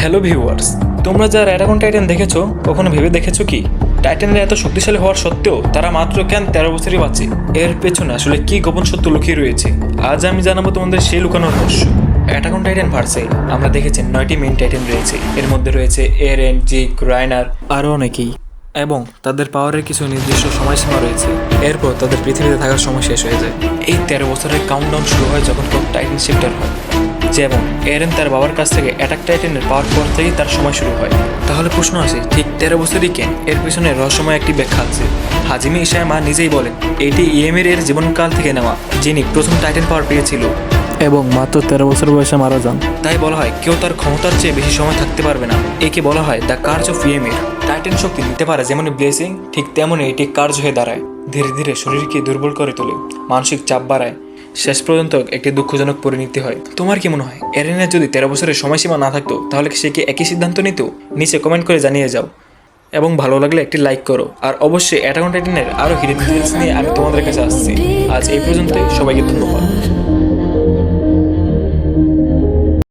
Hello viewers, তোমরা যারা attack on Titan দেখেছো কখনো ভেবে দেখেছো কি টাইটানের এত শক্তিশালী হওয়ার সত্ত্বেও তারা মাত্র কেন 13 বছরই বাঁচে? এর পেছনে আসলে কি গোপন সত্য লুকিয়ে রয়েছে? আজ আমি জানাবো তোমাদের সেই লুকানোর রহস্য। অ্যাটাক অন টাইটান ভার্সে আমরা দেখেছি 9টি মেইন টাইটান রয়েছে। এর মধ্যে রয়েছে এরেন, জিক, রাইনার আরও অনেকেই, এবং তাদের পাওয়ারের কিছু নির্দিষ্ট সময়সীমা রয়েছে। এরপর তাদের পৃথিবীতে থাকার সময় শেষ হয়ে যায়। এই 13 বছরের কাউন্টডাউন শুরু হয় যখন কোন টাইটান শিফটার হয়। যেমন এরেন তার বাবার কাছ থেকে অ্যাটাক টাইটানের পাওয়ার পর থেকেই তার সময় শুরু হয়। তাহলে প্রশ্ন আসে, ঠিক 13 বছরই কেন? এর পিছনে রহস্যময় একটি ব্যাখ্যা আছে। হাজিমি ইসায়ামা নিজেই বলেন এটি ইএমএর এর জীবনকাল থেকে নেওয়া, যিনি প্রথম টাইটান পাওয়ার পেয়েছিল এবং মাত্র 13 বছর বয়সে মারা যান। তাই বলা হয় কেউ তার ক্ষমতার চেয়ে বেশি সময় থাকতে পারবে না। একে বলা হয় দ্য কার্জ অফ ইএমএর। টাইটান শক্তি নিতে পারে যেমন ব্লেসিং, ঠিক তেমনই এটি কার্জ হয়ে দাঁড়ায়। ধীরে ধীরে শরীরকে দুর্বল করে তোলে, মানসিক চাপ বাড়ায়, শেষ পর্যন্ত একটি দুঃখজনক পরিণতি হয়। তোমার কি মনে হয় এরেনের যদি 13 বছরের সময়সীমা না থাকতো তাহলে কি সে কি একই সিদ্ধান্ত নিত? নিচে কমেন্ট করে জানিয়ে যাও, এবং ভালো লাগলে একটি লাইক করো। আর অবশ্যই অ্যাটাক অন টাইটানের আরও হিডেন ডিটেইলস নিয়ে আমি তোমাদের কাছে আসছি। আজ এই পর্যন্তই, সবাইকে ধন্যবাদ।